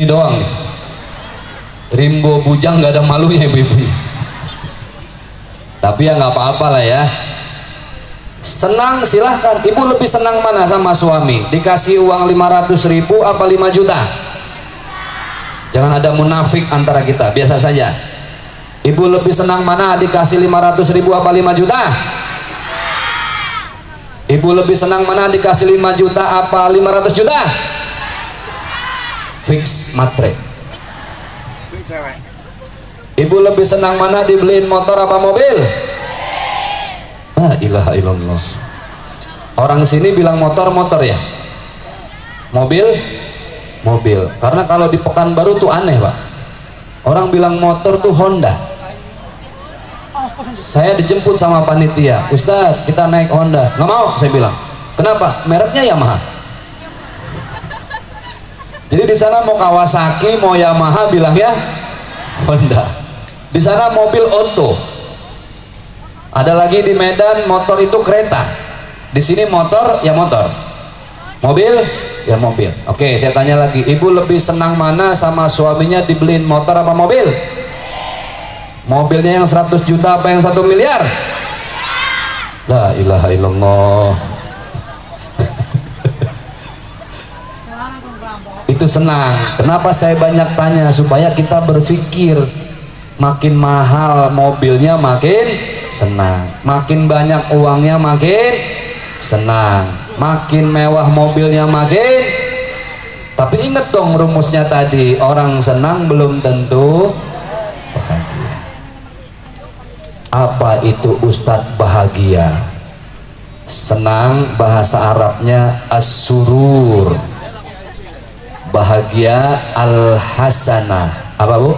Ini doang nih. Rimbo bujang nggak ada malunya ibu-ibu. Tapi ya nggak apa-apa lah ya. Senang silahkan. Ibu lebih senang mana sama suami? Dikasih uang 500.000 apa 5 juta? Jangan ada munafik antara kita, biasa saja. Ibu lebih senang mana? Dikasih 500.000 apa 5 juta? Ibu lebih senang mana? Dikasih 5 juta apa 500 juta? Fix matre. Ibu lebih senang mana? Dibeliin motor apa mobil? La ilaha illallah. Orang sini bilang motor ya, mobil. Karena kalau di Pekanbaru tuh aneh pak, orang bilang motor tuh Honda. Saya dijemput sama panitia, Ustadz kita naik Honda. Nggak mau, saya bilang. Kenapa? Mereknya Yamaha. Jadi di sana mau Kawasaki, mau Yamaha, bilang ya Honda. Di sana mobil Otto. Ada lagi di Medan motor itu kereta. Di sini motor ya motor, mobil ya mobil. Oke, saya tanya lagi, ibu lebih senang mana sama suaminya dibeliin motor apa mobil? Mobilnya yang 100 juta apa yang 1 miliar? La ilaha illallah. Itu senang. Kenapa saya banyak tanya? Supaya kita berpikir, makin mahal mobilnya makin senang, makin banyak uangnya makin senang, makin mewah mobilnya makin. Tapi ingat dong rumusnya tadi, orang senang belum tentu bahagia. Apa itu Ustadz bahagia? Senang bahasa Arabnya as-surur, bahagia al-hasanah. Apa bu?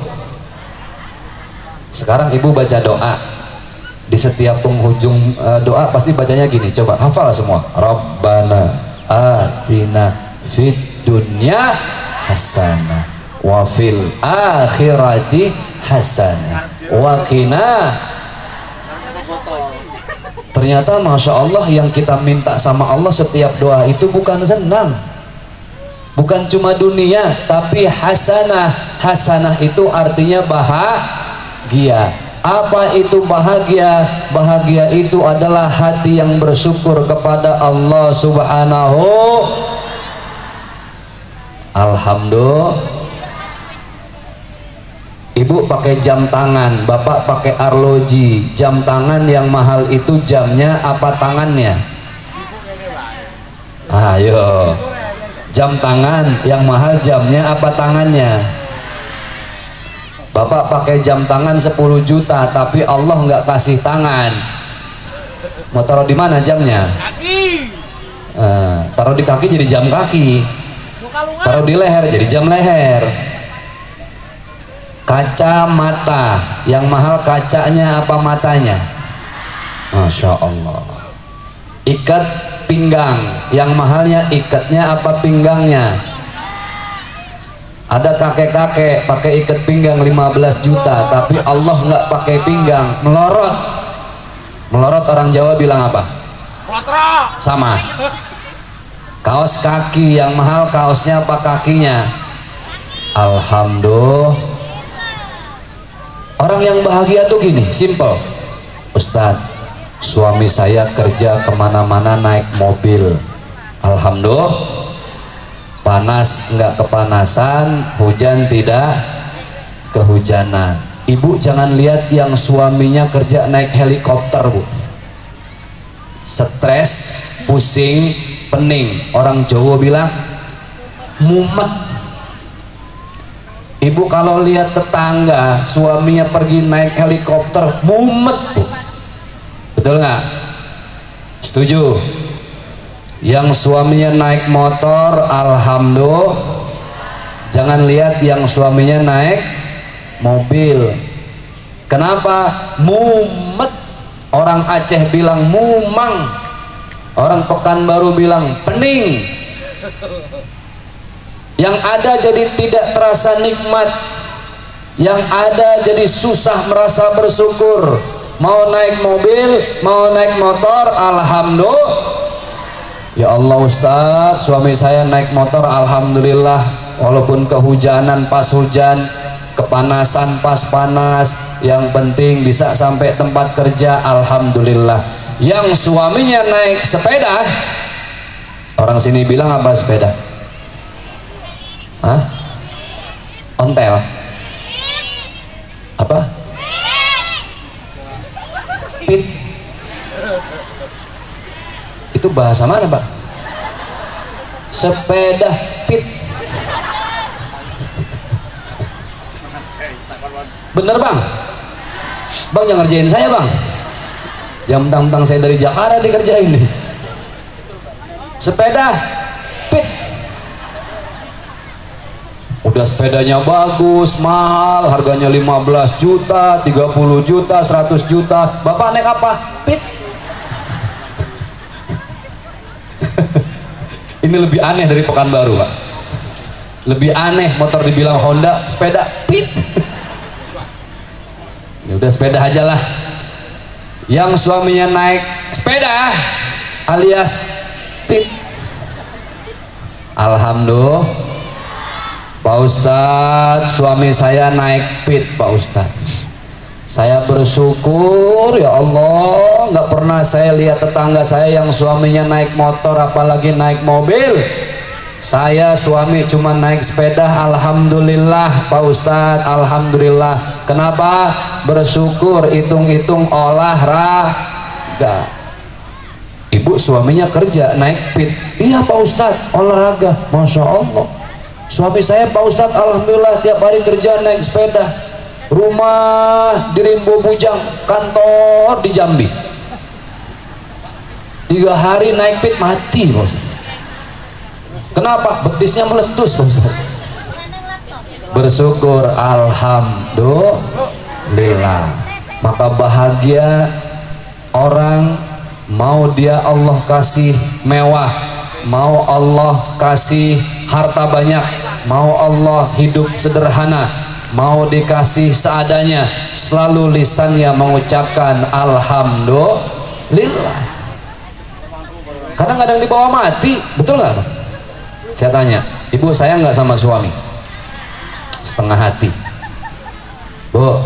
Sekarang ibu baca doa, di setiap penghujung doa pasti bacanya gini, coba hafal semua. Rabbana atina fid dunya hasanah wa fil akhirati hasanah wa qina. Ternyata Masya Allah yang kita minta sama Allah setiap doa itu bukan senang, bukan cuma dunia, tapi hasanah. Hasanah itu artinya bahagia. Apa itu bahagia? Bahagia itu adalah hati yang bersyukur kepada Allah Subhanahu. Alhamdulillah. Ibu pakai jam tangan, bapak pakai arloji. Jam tangan yang mahal itu jamnya apa tangannya? Ayo. Jam tangan yang mahal jamnya apa tangannya? Bapak pakai jam tangan 10 juta tapi Allah nggak kasih tangan. Mau taruh di mana jamnya? Kaki. Taruh di kaki jadi jam kaki. Taruh di leher jadi jam leher. Kacamata yang mahal kacanya apa matanya? Masya Allah. Ikat pinggang yang mahalnya ikatnya apa pinggangnya? Ada kakek-kakek pakai ikat pinggang 15 juta tapi Allah nggak pakai pinggang, melorot. Melorot orang Jawa bilang apa? Sama. Kaos kaki yang mahal kaosnya apa kakinya? Alhamdulillah. Orang yang bahagia tuh gini, simple. Ustadz, suami saya kerja kemana-mana naik mobil. Alhamdulillah. Panas nggak kepanasan, hujan tidak kehujanan. Ibu jangan lihat yang suaminya kerja naik helikopter bu, stres, pusing, pening. Orang Jawa bilang mumet. Ibu kalau lihat tetangga suaminya pergi naik helikopter, mumet bu. Betul nggak? Setuju? Yang suaminya naik motor, alhamdulillah. Jangan lihat yang suaminya naik mobil. Kenapa? Mumet. Orang Aceh bilang mumang, orang Pekanbaru bilang pening. Yang ada jadi tidak terasa nikmat, yang ada jadi susah merasa bersyukur. Mau naik mobil, mau naik motor, alhamdulillah. Ya Allah Ustadz, suami saya naik motor, alhamdulillah. walaupun kehujanan pas hujan, kepanasan pas panas, yang penting bisa sampai tempat kerja, alhamdulillah. Yang suaminya naik sepeda, orang sini bilang apa sepeda? Hah? Ontel? Apa? Pit? Itu bahasa mana, Pak? Sepeda pit. Bener, Bang? Bang jangan ngerjain saya, Bang. Jam tang saya dari Jakarta dikerjain nih. Sepeda pit. Udah sepedanya bagus, mahal, harganya 15 juta, 30 juta, 100 juta. Bapak naik apa? Pit. Ini lebih aneh dari Pekanbaru, Pak. Lebih aneh motor dibilang Honda, sepeda pit. Ya udah sepeda aja lah. Yang suaminya naik sepeda alias pit. Alhamdulillah, Pak Ustadz, suami saya naik pit, Pak Ustadz. Saya bersyukur, ya Allah, nggak pernah saya lihat tetangga saya yang suaminya naik motor, apalagi naik mobil. Saya suami cuma naik sepeda, alhamdulillah, Pak Ustadz, alhamdulillah. Kenapa? Bersyukur, hitung-hitung olahraga. Ibu suaminya kerja, naik pit. Iya Pak Ustadz, olahraga, Masya Allah. Suami saya Pak Ustadz, alhamdulillah, tiap hari kerja naik sepeda. Rumah di Rimbo Bujang, kantor di Jambi. 3 hari naik pit, mati Pak Ustadz. Kenapa? Betisnya meletus Pak Ustadz. Bersyukur, alhamdulillah. Maka bahagia orang, mau dia Allah kasih mewah, mau Allah kasih harta banyak, mau Allah hidup sederhana, mau dikasih seadanya, selalu lisannya mengucapkan alhamdulillah. Kadang-kadang dibawa mati, betul nggak? Saya tanya, ibu sayang nggak sama suami? Setengah hati. Bu,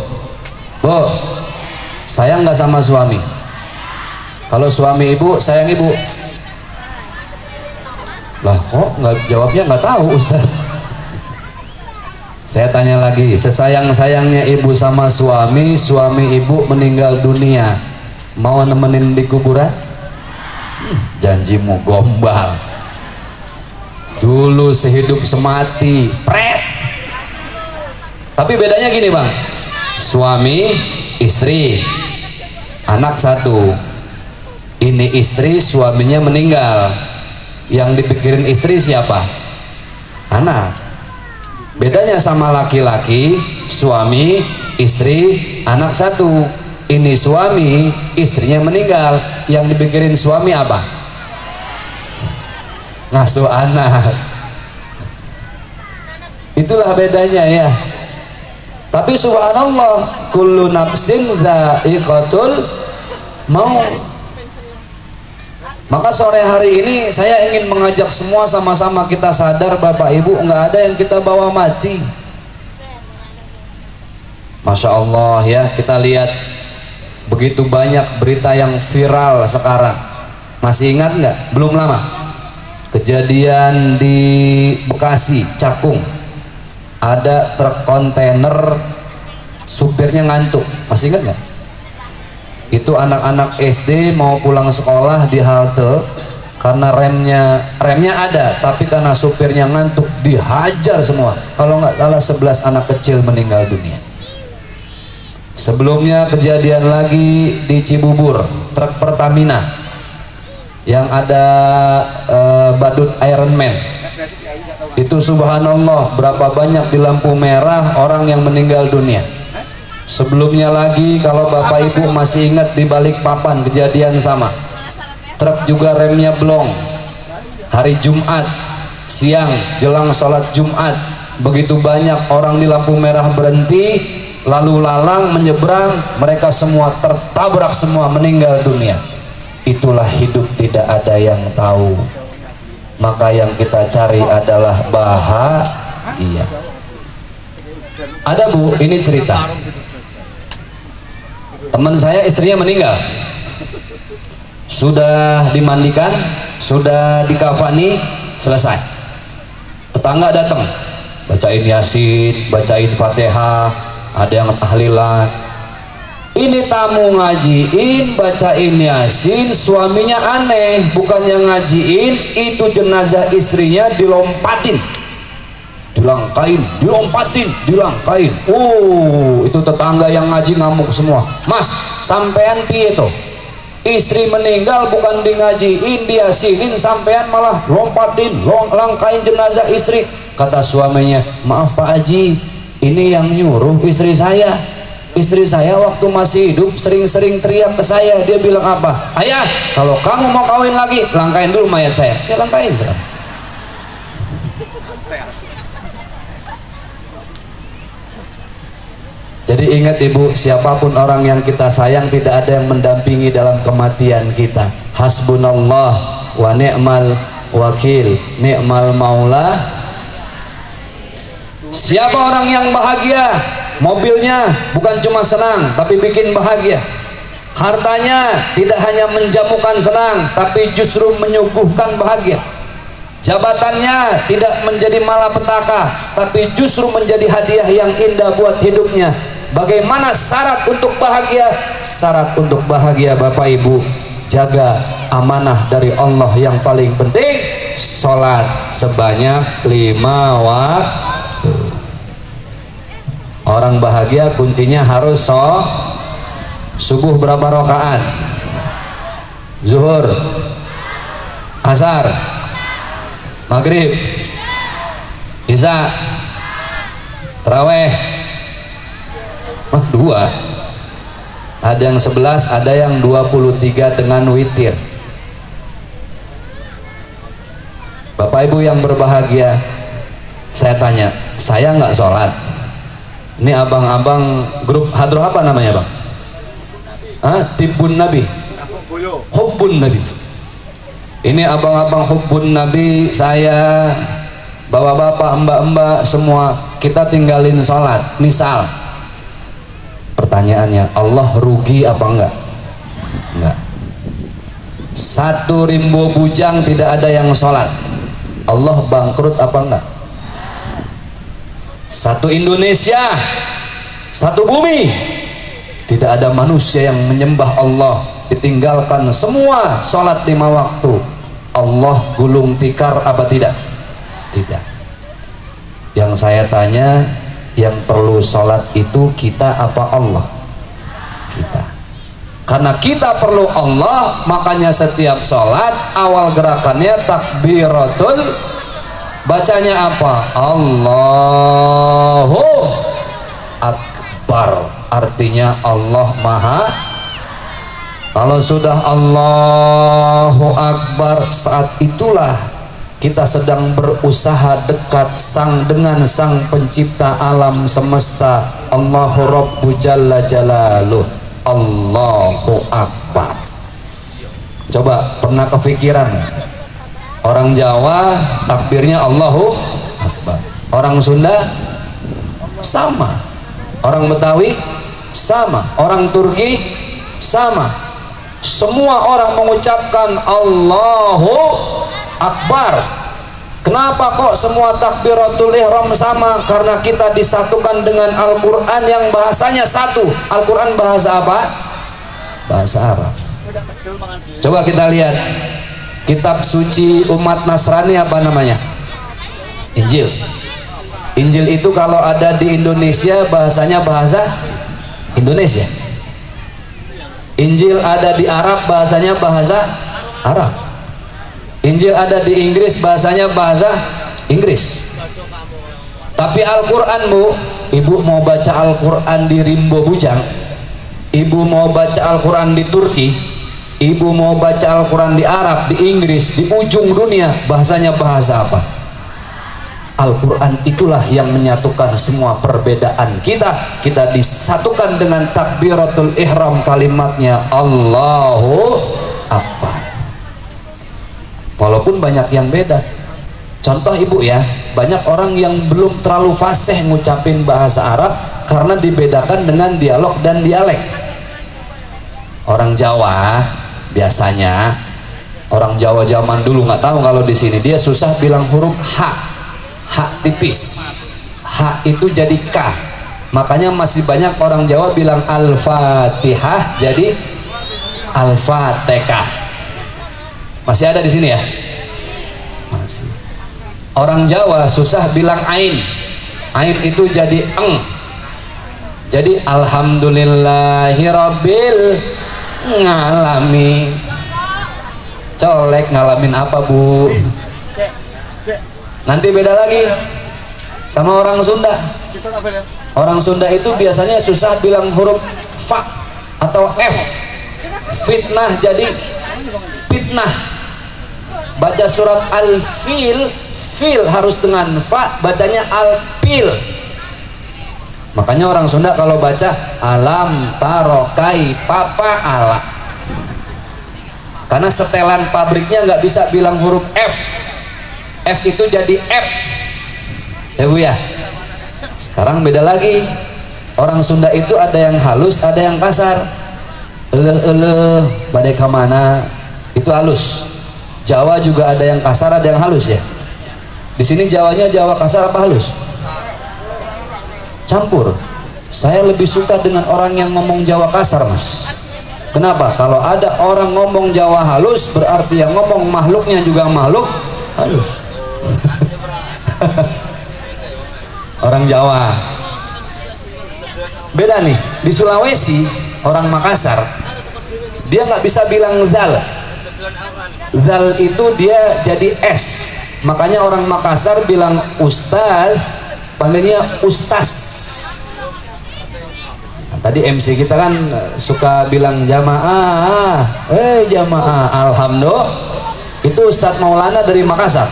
sayang nggak sama suami? Kalau suami ibu sayang ibu? Lah kok nggak jawabnya, nggak tahu Ustaz. Saya tanya lagi, sesayang-sayangnya ibu sama suami, suami ibu meninggal dunia, mau nemenin di kuburan? Janjimu gombal. Dulu sehidup semati, pret. Tapi bedanya gini Bang, suami, istri, anak 1. Ini istri, suaminya meninggal, yang dipikirin istri siapa? Anak. Bedanya sama laki-laki, suami, istri, anak 1. Ini suami, istrinya meninggal, yang dipikirin suami apa? Ngasuh anak. Itulah bedanya ya. Tapi subhanallah, kullu nafsin dha'iqatul maut. Maka sore hari ini saya ingin mengajak semua sama-sama kita sadar, Bapak Ibu, nggak ada yang kita bawa mati. Masya Allah ya, kita lihat begitu banyak berita yang viral sekarang. Masih ingat nggak? Belum lama kejadian di Bekasi, Cakung, ada truk kontainer, supirnya ngantuk. Masih ingat nggak? Itu anak-anak SD mau pulang sekolah di halte, karena remnya ada, tapi karena supirnya ngantuk dihajar semua. Kalau nggak salah 11 anak kecil meninggal dunia. Sebelumnya kejadian lagi di Cibubur, truk Pertamina yang ada badut Iron Man. Itu subhanallah, berapa banyak di lampu merah orang yang meninggal dunia. Sebelumnya lagi, kalau Bapak Ibu masih ingat, di Balikpapan kejadian sama, truk juga remnya blong. Hari Jumat siang jelang sholat Jumat, begitu banyak orang di lampu merah berhenti, lalu lalang menyeberang, mereka semua tertabrak, semua meninggal dunia. Itulah hidup, tidak ada yang tahu. Maka yang kita cari adalah bahagia. Iya. Ada Bu, ini cerita. Teman saya istrinya meninggal. Sudah dimandikan, sudah dikafani, selesai. Tetangga datang, bacain Yasin, bacain Fatihah, ada yang tahlilan. Ini tamu ngajiin, bacain Yasin, suaminya aneh, bukannya ngajiin, itu jenazah istrinya dilompatin, dilangkain, dilompatin, dilangkain. Itu tetangga yang ngaji ngamuk semua. Mas, sampean piye toh? Istri meninggal bukan di ngajiin, diasinin, sampean malah lompatin, langkain jenazah istri. Kata suaminya, maaf Pak Haji, ini yang nyuruh istri saya. Istri saya waktu masih hidup sering-sering teriak ke saya. Dia bilang apa? Ayah, kalau kamu mau kawin lagi, langkain dulu mayat saya. Saya langkain sekarang. Jadi ingat Ibu, siapapun orang yang kita sayang, tidak ada yang mendampingi dalam kematian kita. Hasbunallah wa ni'mal wakil, ni'mal maula. Siapa orang yang bahagia, mobilnya bukan cuma senang tapi bikin bahagia, hartanya tidak hanya menjamukan senang tapi justru menyuguhkan bahagia, jabatannya tidak menjadi malapetaka tapi justru menjadi hadiah yang indah buat hidupnya. Bagaimana syarat untuk bahagia? Syarat untuk bahagia Bapak Ibu, jaga amanah dari Allah yang paling penting, sholat sebanyak 5 waktu. Orang bahagia kuncinya harus subuh berapa rakaat? Zuhur, asar, maghrib, isya, taraweh. 2. Ada yang 11, ada yang 23 dengan witir. Bapak Ibu yang berbahagia, saya tanya, saya nggak sholat. Ini abang-abang grup hadroh apa namanya Bang? Tibbun Nabi, Hubbun Nabi. Ini abang-abang Hubbun Nabi, saya, bapak-bapak, mbak-mbak, semua kita tinggalin sholat. Misal, pertanyaannya, Allah rugi apa enggak? Enggak. 1 rimbo bujang tidak ada yang sholat, Allah bangkrut apa enggak? 1 Indonesia, 1 bumi, tidak ada manusia yang menyembah Allah, ditinggalkan semua sholat 5 waktu, Allah gulung tikar apa tidak? Tidak. Yang saya tanya, yang perlu sholat itu kita apa Allah? Kita. Karena kita perlu Allah, makanya setiap sholat awal gerakannya takbiratul, bacanya apa? Allahu Akbar, artinya Allah Maha. Kalau sudah Allahu Akbar, saat itulah kita sedang berusaha dekat dengan sang pencipta alam semesta, Allahu Rabbu Jalla Jalaluh. Allahu Akbar. Coba pernah kepikiran, orang Jawa takbirnya Allahu Akbar, orang Sunda sama, orang Betawi sama, orang Turki sama, semua orang mengucapkan Allahu Akbar. Kenapa kok semua takbiratul ihram sama? Karena kita disatukan dengan Al-Quran yang bahasanya satu. Al-Quran bahasa apa? Bahasa Arab. Coba kita lihat kitab suci umat Nasrani apa namanya? Injil. Injil itu kalau ada di Indonesia bahasanya bahasa Indonesia. Injil ada di Arab bahasanya bahasa Arab. Injil ada di Inggris bahasanya bahasa Inggris. Tapi Al-Quran Bu, Ibu mau baca Al-Quran di Rimbo Bujang, Ibu mau baca Al-Quran di Turki, Ibu mau baca Al-Quran di Arab, di Inggris, di ujung dunia, bahasanya bahasa apa? Al-Quran itulah yang menyatukan semua perbedaan kita. Kita disatukan dengan takbiratul ihram, kalimatnya Allahu Akbar. Walaupun banyak yang beda. Contoh ibu ya, banyak orang yang belum terlalu fasih ngucapin bahasa Arab karena dibedakan dengan dialog dan dialek. Orang Jawa biasanya, orang Jawa zaman dulu nggak tahu kalau di sini dia susah bilang huruf H, H tipis, H itu jadi K. Makanya masih banyak orang Jawa bilang Al-Fatihah jadi Al-Fatihah. Masih ada di sini ya? Masih. Orang Jawa susah bilang ain, ain itu jadi eng. Jadi alhamdulillahirabbil ngalamin. Colek ngalamin apa bu? Nanti beda lagi sama orang Sunda. Orang Sunda itu biasanya susah bilang huruf fa atau f. Fitnah jadi fitnah. Baca surat Al-Fil, fil harus dengan fa, bacanya Al-Fil. Makanya orang Sunda kalau baca alam tarokai papa ala, karena setelan pabriknya nggak bisa bilang huruf F. F itu jadi F ya bu ya. Sekarang beda lagi, orang Sunda itu ada yang halus ada yang kasar. Badai kemana itu halus. Jawa juga ada yang kasar ada yang halus ya. Di sini Jawanya Jawa kasar apa halus? Campur. Saya lebih suka dengan orang yang ngomong Jawa kasar mas. Kenapa? Kalau ada orang ngomong Jawa halus berarti yang ngomong makhluknya juga makhluk halus. Orang Jawa beda nih. Di Sulawesi orang Makassar dia nggak bisa bilang zal. Zal itu dia jadi S. Makanya orang Makassar bilang ustaz panggilnya ustaz. Nah, tadi MC kita kan suka bilang jamaah, jamaah, alhamdulillah. Itu Ustadz Maulana dari Makassar.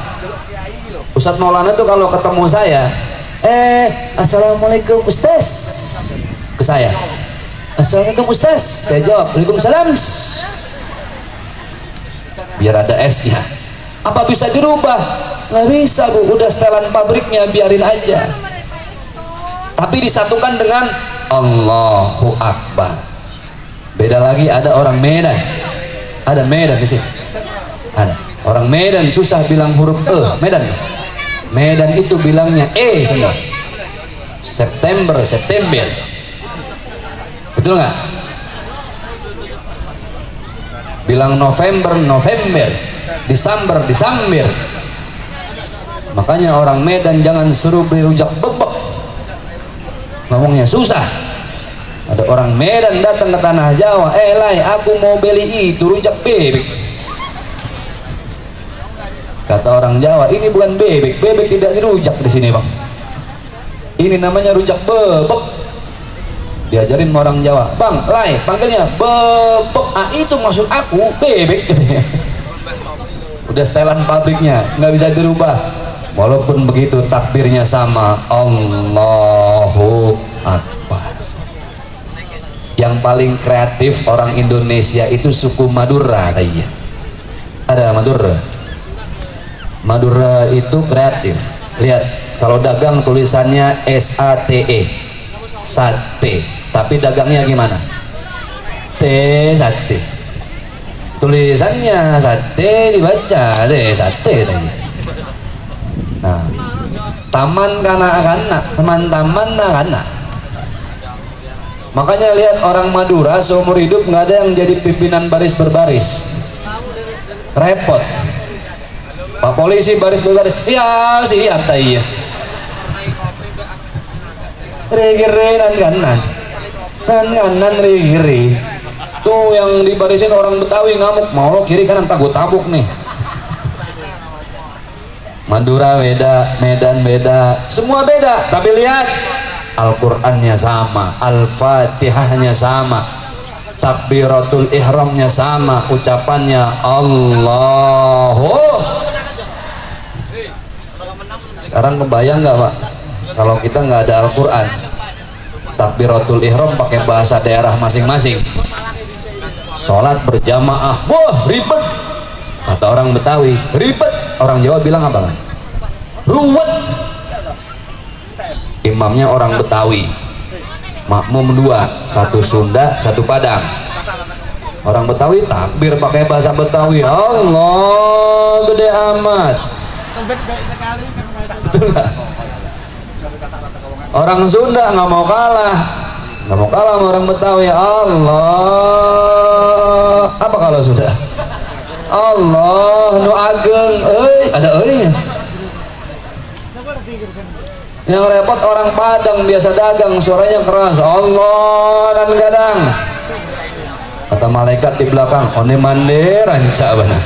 Ustadz Maulana tuh kalau ketemu saya, assalamualaikum ustaz, ke saya, assalamualaikum ustaz, saya jawab waalaikumsalam, biar ada S nya. Apa bisa dirubah? Nggak bisa bu, udah setelan pabriknya, biarin aja. Tapi disatukan dengan Allahu Akbar. Beda lagi ada orang Medan, ada Medan di sini, ada orang Medan susah bilang huruf Medan. Medan itu bilangnya semua. September, September. Betul nggak? Bilang November, November. Desember, Desember. Makanya orang Medan jangan suruh beli rujak bebek. Ngomongnya susah. Ada orang Medan datang ke tanah Jawa, Lai, aku mau beli itu rujak bebek. Kata orang Jawa, ini bukan bebek, bebek tidak dirujak di sini bang. Ini namanya rujak bebek. Diajarin sama orang Jawa, bang, Lai, panggilnya bebek. Ah itu maksud aku bebek. Udah setelan pabriknya, nggak bisa dirubah. Walaupun begitu takbirnya sama, Allahu Akbar. Yang paling kreatif orang Indonesia itu suku Madura kayaknya. Ada Madura. Madura itu kreatif. Lihat, kalau dagang tulisannya SATE, sate. Tapi dagangnya gimana? Sate. Tulisannya sate dibaca deh sate tadi. Nah, taman kanak-kanak, teman-teman anak-anak. Makanya lihat orang Madura seumur hidup nggak ada yang jadi pimpinan baris berbaris. Repot. Pak polisi baris berbaris, ya siap tadi ya. Regere nan kanan regere. Tuh yang dibarisin orang Betawi ngamuk, mau lo kiri kanan tak gue tabuk nih. Madura beda, Medan beda, semua beda. Tapi lihat Al-Qur'annya sama, Al-Fatihahnya sama, takbiratul ihramnya sama, ucapannya Allahu. Sekarang kebayang nggak pak kalau kita nggak ada Al-Quran, takbiratul ihram pakai bahasa daerah masing-masing, sholat berjamaah, wah ribet kata orang Betawi, ribet. Orang Jawa bilang apa kan? ruwet. Imamnya orang Betawi, makmum dua, satu Sunda satu Padang. Orang Betawi takbir pakai bahasa Betawi, Allah gede amat. Betul gak? Orang Sunda nggak mau kalah sama orang Betawi. Allah apa kalau Sunda? Allah nu ageng, ada nya. Yang repot orang Padang biasa dagang, suaranya keras, Allah dan gadang. Kata malaikat di belakang, one mande ranca bana.